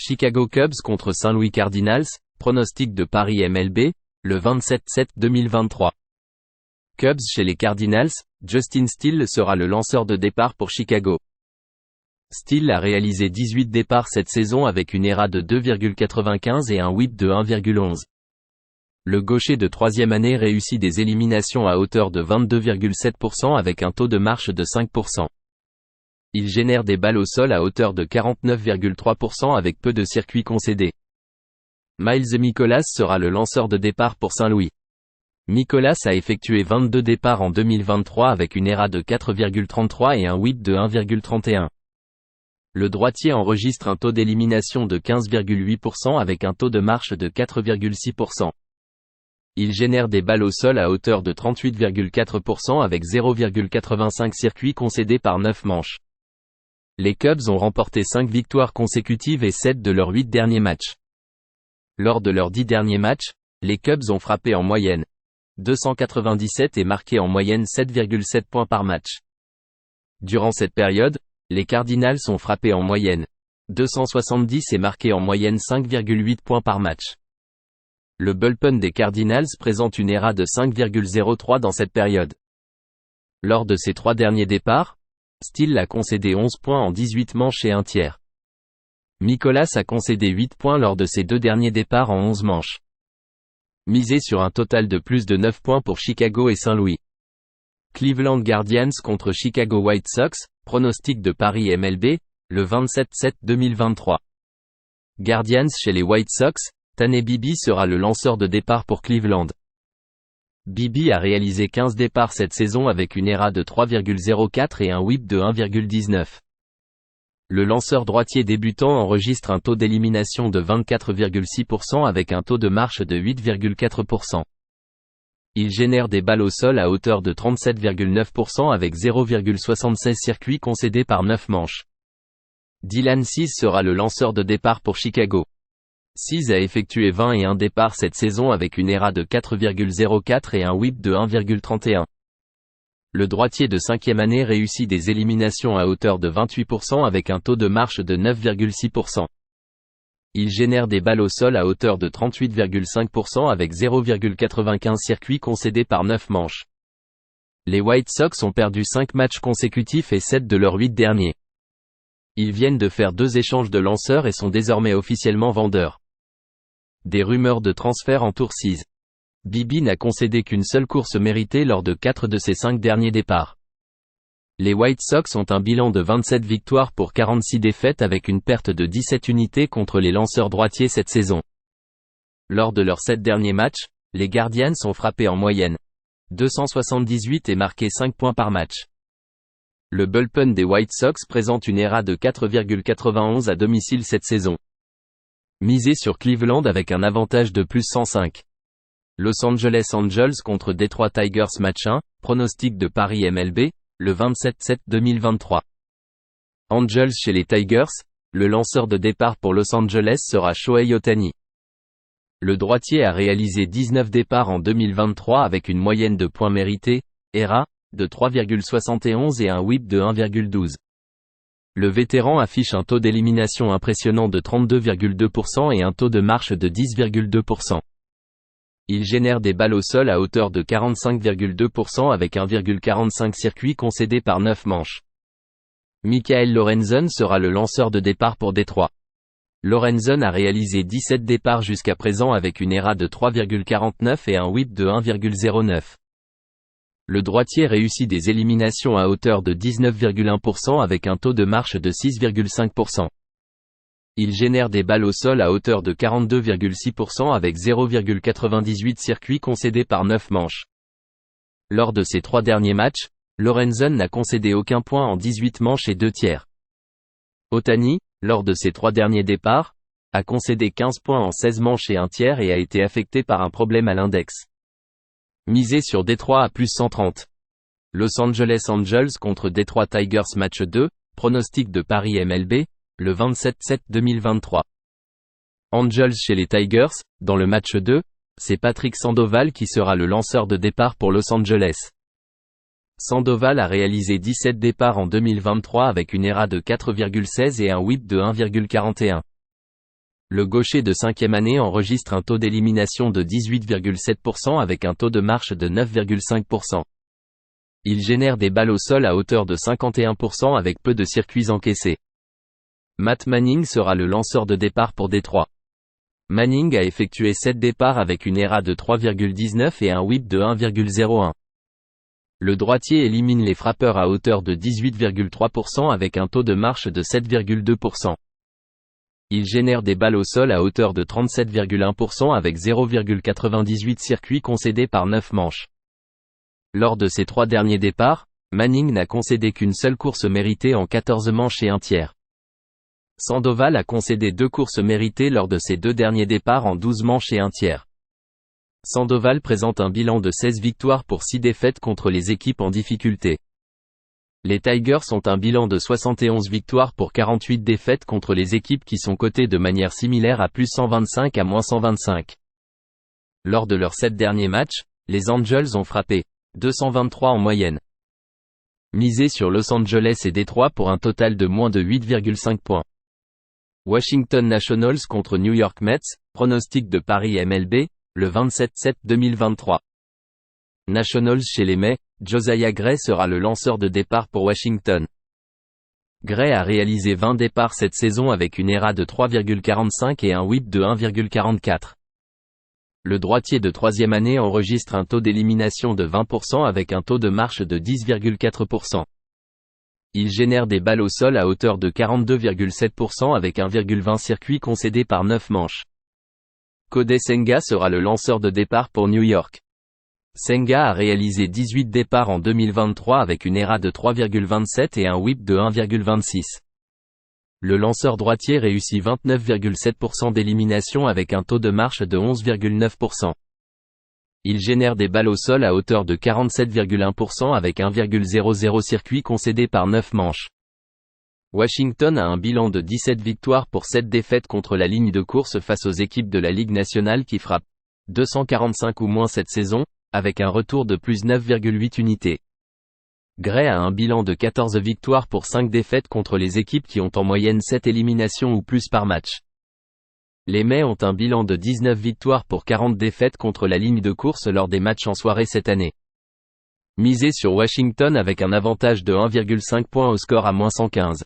Chicago Cubs contre Saint Louis Cardinals, pronostic de Paris MLB, le 27/7/2023. Cubs chez les Cardinals, Justin Steele sera le lanceur de départ pour Chicago. Steele a réalisé 18 départs cette saison avec une ERA de 2,95 et un WHIP de 1,11. Le gaucher de troisième année réussit des éliminations à hauteur de 22,7% avec un taux de marche de 5%. Il génère des balles au sol à hauteur de 49,3% avec peu de circuits concédés. Miles Mikolas sera le lanceur de départ pour Saint-Louis. Mikolas a effectué 22 départs en 2023 avec une ERA de 4,33 et un WHIP de 1,31. Le droitier enregistre un taux d'élimination de 15,8% avec un taux de marche de 4,6%. Il génère des balles au sol à hauteur de 38,4% avec 0,85 circuits concédés par 9 manches. Les Cubs ont remporté 5 victoires consécutives et 7 de leurs 8 derniers matchs. Lors de leurs 10 derniers matchs, les Cubs ont frappé en moyenne 297 et marqué en moyenne 7,7 points par match. Durant cette période, les Cardinals ont frappé en moyenne 270 et marqué en moyenne 5,8 points par match. Le bullpen des Cardinals présente une ERA de 5,03 dans cette période. Lors de ses 3 derniers départs, Steele a concédé 11 points en 18 manches et un tiers. Mikolas a concédé 8 points lors de ses 2 derniers départs en 11 manches. Misé sur un total de plus de 9 points pour Chicago et Saint-Louis. Cleveland Guardians contre Chicago White Sox, pronostic de Paris MLB, le 27/7/2023. Guardians chez les White Sox, Tanner Bibee sera le lanceur de départ pour Cleveland. Bibee a réalisé 15 départs cette saison avec une ERA de 3,04 et un WHIP de 1,19. Le lanceur droitier débutant enregistre un taux d'élimination de 24,6% avec un taux de marche de 8,4%. Il génère des balles au sol à hauteur de 37,9% avec 0,76 circuits concédés par 9 manches. Dylan Cease sera le lanceur de départ pour Chicago. Cease a effectué 21 départs cette saison avec une ERA de 4,04 et un WHIP de 1,31. Le droitier de 5e année réussit des éliminations à hauteur de 28% avec un taux de marche de 9,6%. Il génère des balles au sol à hauteur de 38,5% avec 0,95 circuits concédés par 9 manches. Les White Sox ont perdu 5 matchs consécutifs et 7 de leurs 8 derniers. Ils viennent de faire 2 échanges de lanceurs et sont désormais officiellement vendeurs. Des rumeurs de transfert entourent Cease. Bibee n'a concédé qu'une seule course méritée lors de 4 de ses 5 derniers départs. Les White Sox ont un bilan de 27 victoires pour 46 défaites avec une perte de 17 unités contre les lanceurs droitiers cette saison. Lors de leurs 7 derniers matchs, les Guardians ont frappé en moyenne 278 et marqué 5 points par match. Le bullpen des White Sox présente une ERA de 4,91 à domicile cette saison. Misé sur Cleveland avec un avantage de plus 105. Los Angeles Angels contre Detroit Tigers match 1, pronostic de Paris MLB, le 27/7/2023. Angels chez les Tigers, le lanceur de départ pour Los Angeles sera Shohei Ohtani. Le droitier a réalisé 19 départs en 2023 avec une moyenne de points mérités, ERA, de 3,71 et un WHIP de 1,12. Le vétéran affiche un taux d'élimination impressionnant de 32,2% et un taux de marche de 10,2%. Il génère des balles au sol à hauteur de 45,2% avec 1,45 circuits concédés par 9 manches. Michael Lorenzen sera le lanceur de départ pour Détroit. Lorenzen a réalisé 17 départs jusqu'à présent avec une ERA de 3,49 et un WHIP de 1,09. Le droitier réussit des éliminations à hauteur de 19,1% avec un taux de marche de 6,5%. Il génère des balles au sol à hauteur de 42,6% avec 0,98 circuits concédés par 9 manches. Lors de ses 3 derniers matchs, Lorenzen n'a concédé aucun point en 18 manches et 2 tiers. Ohtani, lors de ses 3 derniers départs, a concédé 15 points en 16 manches et un tiers et a été affecté par un problème à l'index. Misé sur Détroit à plus 130. Los Angeles Angels contre Detroit Tigers match 2, pronostic de Paris MLB, le 27/7/2023. Angels chez les Tigers, dans le match 2, c'est Patrick Sandoval qui sera le lanceur de départ pour Los Angeles. Sandoval a réalisé 17 départs en 2023 avec une ERA de 4,16 et un WHIP de 1,41. Le gaucher de 5e année enregistre un taux d'élimination de 18,7% avec un taux de marche de 9,5%. Il génère des balles au sol à hauteur de 51% avec peu de circuits encaissés. Matt Manning sera le lanceur de départ pour Détroit. Manning a effectué 7 départs avec une ERA de 3,19 et un whip de 1,01. Le droitier élimine les frappeurs à hauteur de 18,3% avec un taux de marche de 7,2%. Il génère des balles au sol à hauteur de 37,1% avec 0,98 circuits concédés par 9 manches. Lors de ses 3 derniers départs, Manning n'a concédé qu'une seule course méritée en 14 manches et un tiers. Sandoval a concédé 2 courses méritées lors de ses 2 derniers départs en 12 manches et un tiers. Sandoval présente un bilan de 16 victoires pour 6 défaites contre les équipes en difficulté. Les Tigers ont un bilan de 71 victoires pour 48 défaites contre les équipes qui sont cotées de manière similaire à plus 125 à moins 125. Lors de leurs 7 derniers matchs, les Angels ont frappé 223 en moyenne. Misé sur Los Angeles et Détroit pour un total de moins de 8,5 points. Washington Nationals contre New York Mets, pronostic de Paris MLB, le 27-7-2023. Nationals chez les Mets, Josiah Gray sera le lanceur de départ pour Washington. Gray a réalisé 20 départs cette saison avec une ERA de 3,45 et un whip de 1,44. Le droitier de 3e année enregistre un taux d'élimination de 20% avec un taux de marche de 10,4%. Il génère des balles au sol à hauteur de 42,7% avec 1,20 circuits concédés par 9 manches. Kodai Senga sera le lanceur de départ pour New York. Senga a réalisé 18 départs en 2023 avec une ERA de 3,27 et un whip de 1,26. Le lanceur droitier réussit 29,7% d'élimination avec un taux de marche de 11,9%. Il génère des balles au sol à hauteur de 47,1% avec 1,00 circuits concédés par 9 manches. Washington a un bilan de 17 victoires pour 7 défaites contre la ligne de course face aux équipes de la Ligue nationale qui frappent 245 ou moins cette saison, avec un retour de plus 9,8 unités. Gray a un bilan de 14 victoires pour 5 défaites contre les équipes qui ont en moyenne 7 éliminations ou plus par match. Les Mets ont un bilan de 19 victoires pour 40 défaites contre la ligne de course lors des matchs en soirée cette année. Misé sur Washington avec un avantage de 1,5 points au score à moins 115.